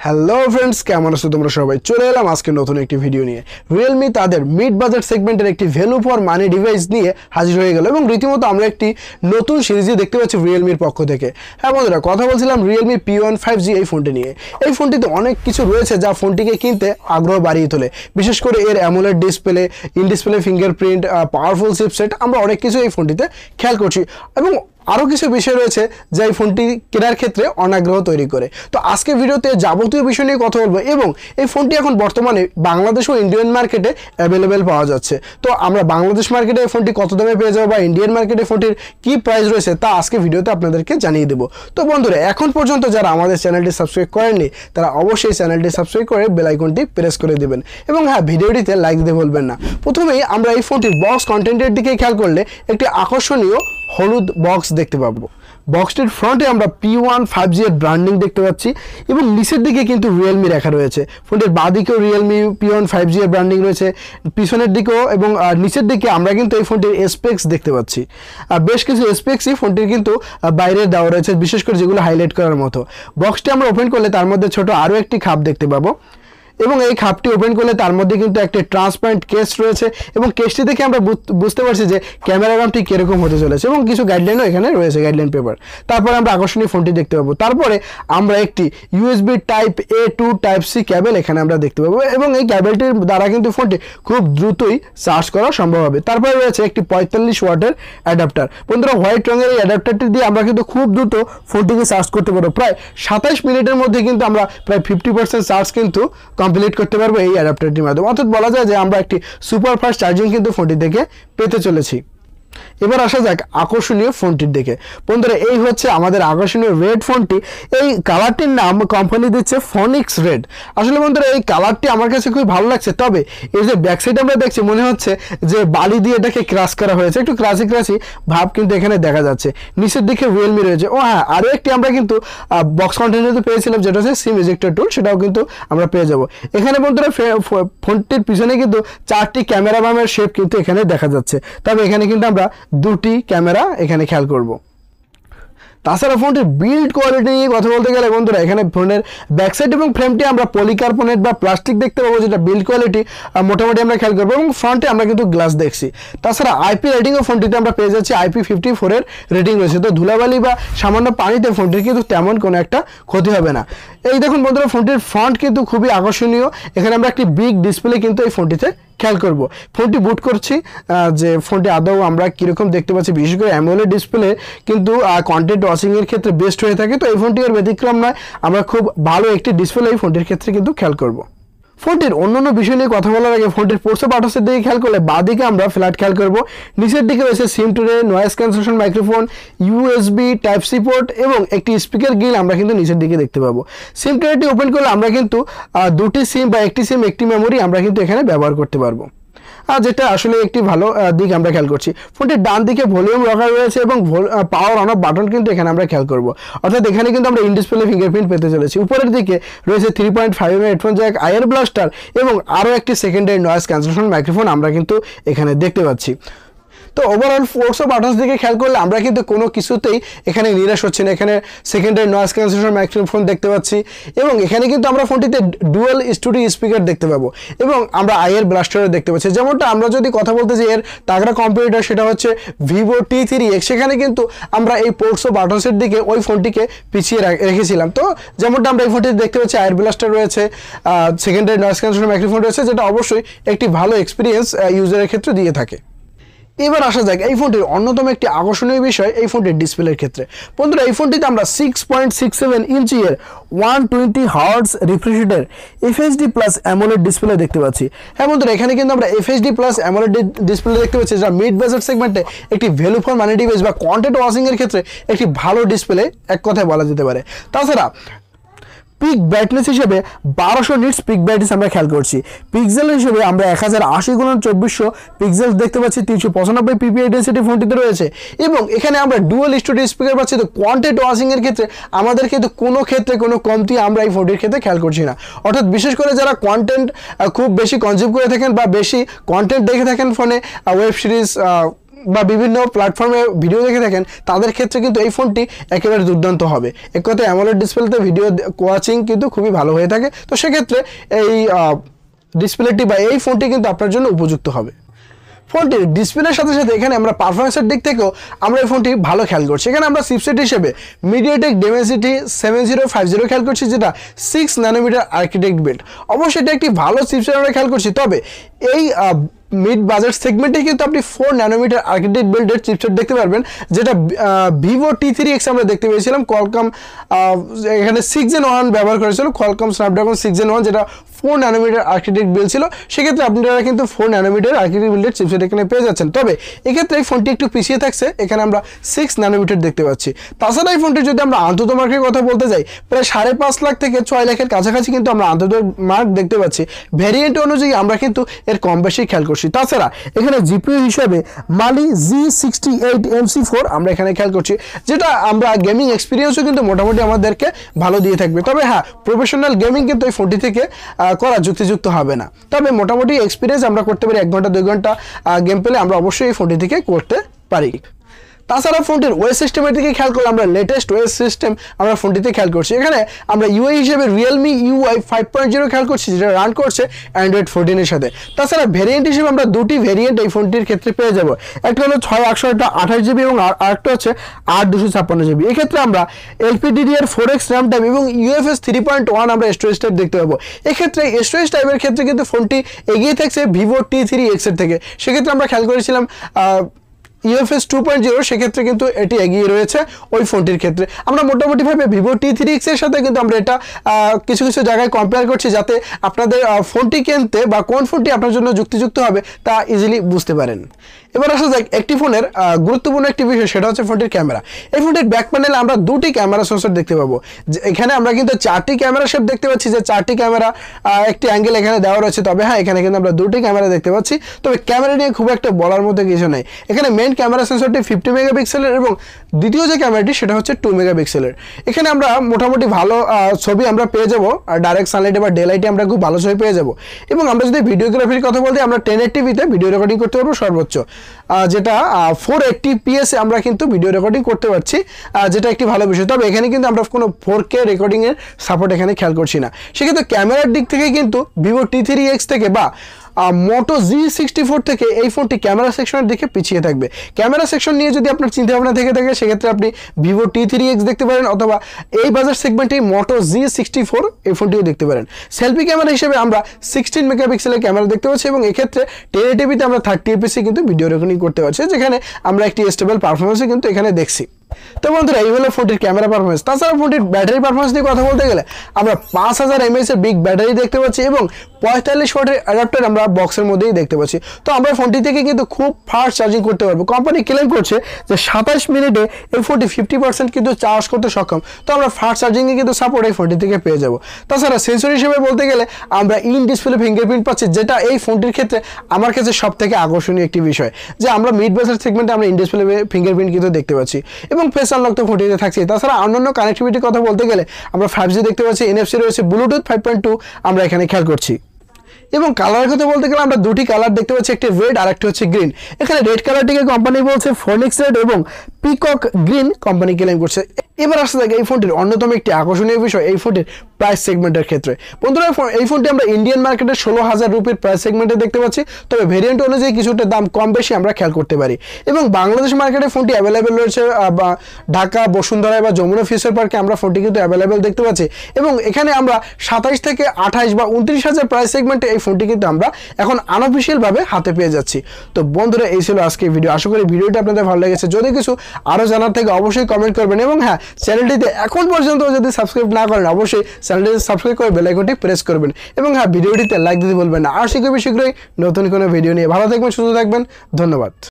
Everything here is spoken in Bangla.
হ্যালো ফ্রেন্ডস, কেমন আছো তোমরা সবাই? চলে এলাম আজকে নতুন একটি ভিডিও নিয়ে। রিয়েলমি তাদের মিড বাজেট সেগমেন্টের একটি ভ্যালু ফর মানি ডিভাইস নিয়ে হাজির হয়ে গেল এবং রীতিমতো আমরা একটি নতুন সিরিজে দেখতে পাচ্ছি রিয়েলমির পক্ষ থেকে। হ্যাঁ বন্ধুরা, কথা বলছিলাম রিয়েলমি P1 5G এই ফোনটি নিয়ে। এই ফোনটিতে অনেক কিছু রয়েছে যা ফোনটিকে কিনতে আগ্রহ বাড়িয়ে তোলে, বিশেষ করে এর AMOLED display, in display fingerprint, powerful chipset. আমরা অনেক কিছু এই ফোনটিতে খেয়াল করছি এবং আরও কিছু বিষয় রয়েছে যা এই ফোনটি কেনার ক্ষেত্রে অনাগ্রহ তৈরি করে। তো আজকে ভিডিওতে যাবতীয় বিষয় নিয়ে কথা বলবো এবং এই ফোনটি এখন বর্তমানে বাংলাদেশ ও ইন্ডিয়ান মার্কেটে অ্যাভেলেবেল পাওয়া যাচ্ছে। তো আমরা বাংলাদেশ মার্কেটে এই ফোনটি কত দামে পেয়ে যাবো বা ইন্ডিয়ান মার্কেটে ফোনটির কী প্রাইস রয়েছে তা আজকে ভিডিওতে আপনাদেরকে জানিয়ে দেবো। তো বন্ধুরা, এখন পর্যন্ত যারা আমাদের চ্যানেলটি সাবস্ক্রাইব করেননি তারা অবশ্যই চ্যানেলটি সাবস্ক্রাইব করে বেল আইকনটি প্রেস করে দেবেন এবং হ্যাঁ, ভিডিওটিতে লাইক দিতে ভুলবেন না। প্রথমেই আমরা এই ফোনটির বক্স কন্টেন্টের দিকে খেয়াল করলে একটি আকর্ষণীয় হলুদ বক্স দেখতে পাবো। বক্সটির ফ্রন্টে আমরা P1 5G এর ব্র্যান্ডিং দেখতে পাচ্ছি এবং নিচের দিকে কিন্তু রিয়েলমি লেখা রয়েছে। ফোনটির বাঁ দিকেও রিয়েলমি P1 5G এর ব্র্যান্ডিং রয়েছে, পিছনের দিকেও এবং নিচের দিকে আমরা কিন্তু এই ফোনটির স্পেক্স দেখতে পাচ্ছি। বেশ কিছু স্পেক্সই ফোনটির কিন্তু বাইরে দেওয়া রয়েছে, বিশেষ করে যেগুলো হাইলাইট করার মতো। বক্সটি আমরা ওপেন করলে তার মধ্যে ছোট আরও একটি খাপ দেখতে পাবো এবং এই খাপটি ওপেন করলে তার মধ্যে কিন্তু একটা ট্রান্সপারেন্ট কেস রয়েছে এবং কেসটি দেখে আমরা বুঝতে পারছি যে ক্যামেরাগ্রামটি কীরকম হতে চলেছে এবং কিছু গাইডলাইনও এখানে রয়েছে, গাইডলাইন পেপার। তারপরে আমরা আকর্ষণীয় ফোনটি দেখতে পাবো। তারপরে আমরা একটি USB Type-A to Type-C cable এখানে আমরা দেখতে পাবো এবং এই ক্যাবেলটির দ্বারা কিন্তু ফোনটি খুব দ্রুতই চার্জ করা সম্ভব হবে। তারপরে রয়েছে একটি 45 ওয়াটের অ্যাডাপ্টার। বন্ধুরা, হোয়াইট রঙের এই অ্যাডাপ্টারটি দিয়ে আমরা কিন্তু খুব দ্রুত ফোনটিকে চার্জ করতে পারবো। প্রায় 27 মিনিটের মধ্যে কিন্তু আমরা প্রায় 50% চার্জ কিন্তু কমপ্লিট করতে পারবো এই অ্যাডাপ্টারটির মাধ্যমে। অর্থাৎ বলা যায় যে আমরা একটি সুপার ফাস্ট চার্জিং কিন্তু ফোনটি থেকে পেতে চলেছি। এবার আসা যাক আকর্ষণীয় ফোনটির দিকে। বন্ধুরা, এই হচ্ছে আমাদের আকর্ষণীয় রেড ফোনটি। এই কালারটির নাম কোম্পানি দিচ্ছে ফনিক্স রেড। আসলে বন্ধুরা, এই কালারটি আমার কাছে খুবই ভালো লাগছে, তবে এই যে ব্যাক সাইড আমরা দেখছি মনে হচ্ছে যে বালি দিয়ে এটাকে ক্রাশ করা হয়েছে, একটু ক্রাশি ভাব কিন্তু এখানে দেখা যাচ্ছে। নিচের দিকে রিয়েলমি রয়েছে। ও হ্যাঁ, আরও একটি আমরা কিন্তু বক্স কন্টেন্টে পেয়েছিলাম যেটা হচ্ছে সিম ইজেক্টর টুল, সেটাও কিন্তু আমরা পেয়ে যাব এখানে। বন্ধুরা, ফোনটির পিছনে কিন্তু 4টি ক্যামেরা বামের শেপ কিন্তু এখানে দেখা যাচ্ছে, তবে এখানে কিন্তু আমরা 2টি ক্যামেরা এখানে খেয়াল করব। তাছাড়া ফোনটির বিল্ড কোয়ালিটি নিয়ে কথা বলতে গেলে বন্ধুরা, এখানে ফোনের ব্যাকসাইড এবং ফ্রেমটি আমরা পলিকার্বনেট বা প্লাস্টিক দেখতে পাবো, যেটা বিল্ড কোয়ালিটি মোটামুটি আমরা খেয়াল করবো এবং ফ্রন্টে আমরা কিন্তু গ্লাস দেখছি। তাছাড়া IP রেটিংও ফোনটিতে আমরা পেয়ে যাচ্ছি, IP54 এর রেটিং রয়েছে। তো ধুলাবালি বা সামান্য পানিতে ফোনটির কিন্তু তেমন কোনো একটা ক্ষতি হবে না। এই দেখুন বন্ধুরা, ফোনটির ফ্রন্ট কিন্তু খুবই আকর্ষণীয়। এখানে আমরা একটি বিগ ডিসপ্লে কিন্তু এই ফোনটিতে খেয়াল করব। ফোনটি বুট করছি যে ফোনটি আদৌ আমরা কীরকম দেখতে পাচ্ছি। বিশেষ করে অ্যামোলেড ডিসপ্লে কিন্তু কন্টেন্ট ওয়াচিংয়ের ক্ষেত্রে বেস্ট হয়ে থাকে, তো এই ফোনটি আর ব্যতিক্রম নয়। আমরা খুব ভালো একটি ডিসপ্লে এই ফোনটির ক্ষেত্রে কিন্তু খেয়াল করব। ফোনটির অন্যান্য বিষয় নিয়ে কথা বলার আগে ফোনটির পোর্টস বাটসের দিকে খেয়াল করলে বাঁ দিকে আমরা ফ্ল্যাট খেয়াল করব। নিচের দিকে রয়েছে সিম tray, noise cancellation microphone, USB Type-C port এবং একটি স্পিকার গ্রিল আমরা কিন্তু নিচের দিকে দেখতে পাবো। সিম ট্রেটি ওপেন করলে আমরা কিন্তু 2টি সিম বা একটি সিম একটি মেমোরি আমরা কিন্তু এখানে ব্যবহার করতে পারবো, যেটা আসলে একটি ভালো দিক আমরা খেয়াল করছি। ফোনটির ডান দিকে ভলিউম রকার রয়েছে এবং পাওয়ার অন অফ বাটন কিন্তু এখানে আমরা খেয়াল করব। অর্থাৎ এখানে কিন্তু আমরা ইন ডিসপ্লে ফিঙ্গারপ্রিন্ট পেতে চলেছি। উপরের দিকে রয়েছে 3.5 হেডফোন জ্যাক, আইয়ার ব্লাস্টার এবং আরও একটি সেকেন্ডারি নয়েজ ক্যান্সেলেশন মাইক্রোফোন আমরা কিন্তু এখানে দেখতে পাচ্ছি। তো ওভারঅল ফোর্স অফ বাটনস দিকে খেয়াল করলে আমরা কিন্তু কোনো কিছুতেই এখানে নিরাশ হচ্ছে না। এখানে সেকেন্ডারি নয়েজ ক্যান্সেলেশন মাইক্রোফোন দেখতে পাচ্ছি এবং এখানে কিন্তু আমরা ফোনটিতে ডুয়াল স্টুডিও স্পিকার দেখতে পাবো এবং আমরা আইয়ার ব্লাস্টারও দেখতে পাচ্ছি। যেমনটা আমরা যদি কথা বলতে যে এর তাগড়া কম্পিউটার, সেটা হচ্ছে Vivo T3X, সেখানে কিন্তু আমরা এই পোর্টস অফ বাটনসের দিকে ওই ফোনটিকে পিছিয়ে রেখেছিলাম। তো যেমনটা আমরা এই ফোনটিতে দেখতে পাচ্ছি আইয়ার ব্লাস্টার রয়েছে, সেকেন্ডারি নয়েজ ক্যান্সেলেশন মাইক্রোফোন রয়েছে, যেটা অবশ্যই একটি ভালো এক্সপিরিয়েন্স ইউজারের ক্ষেত্রে দিয়ে থাকে। এবার আসা যাক এই ফোনটির অন্যতম একটি আকর্ষণীয় বিষয় এই ফোনটির ডিসপ্লের ক্ষেত্রে। বন্ধুরা, এই ফোনটিতে আমরা 6.67 ইঞ্চি এর 120 হার্টজ রিফ্রেশ রেটের FHD প্লাস অ্যামোলেড ডিসপ্লে দেখতে পাচ্ছি। হ্যাঁ বন্ধুরা, এখানে কিন্তু আমরা FHD প্লাস অ্যামোলেড ডিসপ্লে দেখতে পাচ্ছি, যা মিড বাজেট সেগমেন্টে একটি ভ্যালু ফর মানি ডিভাইস বা কন্টেন্ট ওয়াচিংয়ের ক্ষেত্রে একটি ভালো ডিসপ্লে এক কথায় বলা যেতে পারে। তাছাড়া পিক ব্রাইটনেস হিসেবে 1200 নিটস পিক ব্রাইটনেস আমরা খেয়াল করছি। পিক্সেল হিসেবে আমরা 1080x2400 পিক্সেল দেখতে পাচ্ছি। 395 PPI ডেন্সিটি ফোনটিতে রয়েছে এবং এখানে আমরা ডুয়াল স্টুডিও স্পিকার পাচ্ছি। তো কন্টেন্ট ওয়াচিংয়ের ক্ষেত্রে আমাদের কিন্তু কোনো ক্ষেত্রে কোনো কমতি আমরা এই ফোনটির ক্ষেত্রে খেয়াল করছি না। অর্থাৎ বিশেষ করে যারা কন্টেন্ট খুব বেশি কনজিউম করে থাকেন বা বেশি কন্টেন্ট দেখে থাকেন ফোনে, ওয়েব সিরিজ বা বিভিন্ন প্ল্যাটফর্মে ভিডিও দেখে থাকেন তাদের ক্ষেত্রে কিন্তু এই ফোনটি একেবারে দুর্দান্ত হবে। এক কথায় অ্যামোলেড ডিসপ্লেতে ভিডিও ওয়াচিং কিন্তু খুবই ভালো হয়ে থাকে। তো সেক্ষেত্রে এই ডিসপ্লেটি বা এই ফোনটি কিন্তু আপনার জন্য উপযুক্ত হবে। ফোনটির ডিসপ্লের সাথে সাথে এখানে আমরা পারফরমেন্সের দিক থেকেও আমরা এই ফোনটি ভালো খেয়াল করছি। এখানে আমরা চিপসেট হিসেবে মিডিয়াটেক Dimensity 7050 খেয়াল করছি, যেটা 6 ন্যানোমিটার আর্কিটেক্ট বিল্ড। অবশ্যই এটা একটি ভালো চিপসেট আমরা খেয়াল করছি, তবে এই মিড বাজেট সেগমেন্টে কিন্তু আপনি 4 ন্যানোমিটার আর্কিটেক্ট বিল্ডের চিপসেট দেখতে পারবেন, যেটা ভিভো T3X আমরা দেখতে পেয়েছিলাম। কোয়ালকম এখানে 6 Gen 1 ব্যবহার করেছিল, কোয়ালকম স্ন্যাপড্রাগন 6 Gen 1, যেটা 4 ন্যানোমিটার আর্কিটেক্ট বিল্ড ছিল। সেক্ষেত্রে আপনারা কিন্তু 4 ন্যানোমিটার আর্কিটেক্ট বিল্ডের চিপসেট এখানে পেয়ে যাচ্ছেন। তবে এক্ষেত্রে এই ফোনটি একটু পিছিয়ে থাকছে, এখানে আমরা 6 ন্যানোমিটার দেখতে পাচ্ছি। তাছাড়া এই ফোনটি যদি আমরা আন্তত মার্কের কথা বলতে যাই, প্রায় 5.5 লাখ থেকে 6 লাখের কাছাকাছি কিন্তু আমরা আন্তত মার্ক দেখতে পাচ্ছি। ভ্যারিয়েন্ট অনুযায়ী আমরা কিন্তু এর কম বেশি খেয়াল করছি। তাছাড়া এখানে জিপিইউ হিসেবে মালি G68MC4 আমরা এখানে খেয়াল করছি, যেটা আমরা গেমিং এক্সপিরিয়েন্সও কিন্তু মোটামুটি আমাদেরকে ভালো দিয়ে থাকবে। তবে হ্যাঁ, প্রফেশনাল গেমিং কিন্তু এই ফোনটি থেকে করা যুক্তিযুক্ত হবে না। তবে মোটামুটি এক্সপিরিয়েন্স আমরা করতে পারি, 1 ঘন্টা 2 ঘন্টা গেম প্লে আমরা অবশ্যই এই ফোনটি থেকে করতে পারি। তাছাড়া ফোনটির ওএস সিস্টেমের দিকে খেয়াল করলে আমরা লেটেস্ট ওএস সিস্টেম আমরা ফোনটিতে খেয়াল করছি। এখানে আমরা ইউআই হিসেবে Realme UI 5.0 খেয়াল করছি, যেটা রান করছে Android 14 এর সাথে। তাছাড়া ভেরিয়েন্ট হিসেবে আমরা দুটি ভেরিয়েন্ট এই ফোনটির ক্ষেত্রে পেয়ে যাব। একটা হলো 6828GB এবং আরেকটা হচ্ছে 8256GB। এক্ষেত্রে আমরা LPDDR4X RAM টাইপ এবং UFS 3.1 আমরা স্টোরেজ টাইপ দেখতে পাবো। এক্ষেত্রে স্টোরেজ টাইপের ক্ষেত্রে কিন্তু ফোনটি এগিয়ে থাকছে ভিভো T3X এর থেকে। সেক্ষেত্রে আমরা খেয়াল করেছিলাম UFS 2.0, সেক্ষেত্রে কিন্তু এটি এগিয়ে রয়েছে ওই ফোনটির ক্ষেত্রে। আমরা মোটামুটিভাবে ভিভো T3X এর সাথে কিন্তু আমরা এটা কিছু কিছু জায়গায় কম্পেয়ার করছি, যাতে আপনাদের ফোনটি কিনতে বা কোন ফোনটি আপনার জন্য যুক্তিযুক্ত হবে তা ইজিলি বুঝতে পারেন। এবার আসা যাক একটি ফোনের গুরুত্বপূর্ণ একটি বিষয়, সেটা হচ্ছে ফোনটির ক্যামেরা। এই ফোনটির ব্যাক প্যানেলে আমরা দুটি ক্যামেরা সেন্সর দেখতে পাবো। এখানে আমরা কিন্তু 4টি ক্যামেরা শেপ দেখতে পাচ্ছি, যে 4টি ক্যামেরা একটি অ্যাঙ্গেল এখানে দেওয়া রয়েছে। তবে হ্যাঁ, এখানে কিন্তু আমরা দুটি ক্যামেরা দেখতে পাচ্ছি। তবে ক্যামেরা নিয়ে খুব একটা বলার মতো কিছু নেই। এখানে মেইন ক্যামেরা সেন্সরটি 50 মেগাপিক্সেলের এবং দ্বিতীয় যে ক্যামেরাটি সেটা হচ্ছে 2 মেগাপিক্সেলের। এখানে আমরা মোটামুটি ভালো ছবি আমরা পেয়ে যাবো, আর ডাইরেক্ট সানলাইটে বা ডে লাইটে আমরা খুব ভালো ছবি পেয়ে যাবো। এবং আমরা যদি ভিডিওগ্রাফির কথা বলতে, আমরা 1080pতে ভিডিও রেকর্ডিং করতে পারবো সর্বোচ্চ, যেটা 480ps আমরা কিন্তু ভিডিও রেকর্ডিং করতে পারছি, যেটা একটি ভালো বিষয়। তবে এখানে কিন্তু আমরা কোনো 4K রেকর্ডিংয়ের সাপোর্ট এখানে খেয়াল করছি না। সেক্ষেত্রে ক্যামেরার দিক থেকে কিন্তু ভিভো T3X থেকে বা মোটো G64 থেকে এই ফোনটি ক্যামেরা সেকশনের দিকে পিছিয়ে থাকবে। ক্যামেরা সেকশন নিয়ে যদি আপনার চিন্তাভাবনা থেকে থাকে, সেক্ষেত্রে আপনি ভিভো T3X দেখতে পারেন, অথবা এই বাজার সেগমেন্টে মোটো G64 এই ফোনটিও দেখতে পারেন। সেলফি ক্যামেরা হিসেবে আমরা 16 মেগাপিক্সেলের ক্যামেরা দেখতে পাচ্ছি এবং এক্ষেত্রে 1080pতে আমরা 30fps কিন্তু ভিডিও রেকর্ডিং করতে পারছি, যেখানে আমরা একটি স্টেবল পারফরমেন্সই কিন্তু এখানে দেখছি। তো বন্ধুরা, এই হলো ফোনটির ক্যামেরা পারফরমেন্স। তাছাড়া ফোনটির ব্যাটারি পারফরমেন্স নিয়ে কথা বলতে গেলে আমরা 5000 mAh এর বিগ ব্যাটারি দেখতে পাচ্ছি এবং 45 ওয়াটের অ্যাডাপ্টার আমরা বক্সের মধ্যেই দেখতে পাচ্ছি। তো আমরা ফোনটি থেকে কিন্তু খুব ফাস্ট চার্জিং করতে পারবো। কোম্পানি ক্লেম করছে যে 27 মিনিটে এই ফোনটি 50% কিন্তু চার্জ করতে সক্ষম। তো আমরা ফাস্ট চার্জিংয়ে কিন্তু সাপোর্ট এই ফোনটি থেকে পেয়ে যাব। তাছাড়া সেন্সর হিসেবে বলতে গেলে আমরা ইন ডিসপ্লে ফিঙ্গারপ্রিন্ট পাচ্ছি, যেটা এই ফোনটির ক্ষেত্রে আমার কাছে সব থেকে আকর্ষণীয় একটি বিষয়, যে আমরা মিড বাজেট সেগমেন্টে আমরা ইন ডিসপ্লে ফিঙ্গারপ্রিন্ট কিন্তু দেখতে পাচ্ছি এবং ফেস আনলক তো ফোনটিতে থাকছে। তাছাড়া অন্যান্য কানেক্টিভিটির কথা বলতে গেলে আমরা 5G দেখতে পাচ্ছি, NFC রয়েছে, ব্লুটুথ 5.2 আমরা এখানে খেয়াল করছি। এবং কালারের কথা বলতে গেলে আমরা দুটি কালার দেখতে পাচ্ছি, একটি রেড আর একটা হচ্ছে গ্রিন। এখানে রেড কালারটিকে কোম্পানি বলছে ফোনিক্স রেড এবং পিকক গ্রিন কোম্পানি ক্লেম করছে। এবার আসতে থাকে এই ফোনটির অন্যতম একটি আকর্ষণীয় বিষয়, এই ফোনটির প্রাইস সেগমেন্টের ক্ষেত্রে। বন্ধুরা, এই ফোনটি আমরা ইন্ডিয়ান মার্কেটে 16,000 রুপির প্রাইস সেগমেন্টে দেখতে পাচ্ছি। তবে ভেরিয়েন্ট অনুযায়ী কিছুটা দাম কম বেশি আমরা খেয়াল করতে পারি। এবং বাংলাদেশ মার্কেটে ফোনটি অ্যাভেলেবেল রয়েছে, ঢাকা, বসুন্ধরা বা যমুনা ফিউচার পার্কে আমরা ফোনটি কিন্তু অ্যাভেলেবেল দেখতে পাচ্ছি। এবং এখানে আমরা 27 থেকে 28 বা 29,000 প্রাইস সেগমেন্টে এই ফোনটি কিন্তু আমরা এখন আনঅফিসিয়ালভাবে হাতে পেয়ে যাচ্ছি। তো বন্ধুরা, এই ছিল আজকের ভিডিও। আশা করি ভিডিওটি আপনাদের ভালো লেগেছে। যদি কিছু আরও জানার থেকে অবশ্যই কমেন্ট করবেন এবং হ্যাঁ, চ্যানেলটিতে এখন পর্যন্ত যদি সাবস্ক্রাইব না করেন, অবশ্যই চ্যানেলটিতে সাবস্ক্রাইব করে বেল আইকনটি প্রেস করবেন এবং হ্যাঁ, ভিডিওটিতে লাইক দিতে বলবেন না। আর শীঘ্রই নতুন কোনো ভিডিও নিয়ে ভালো থাকবেন, সুস্থ থাকবেন। ধন্যবাদ।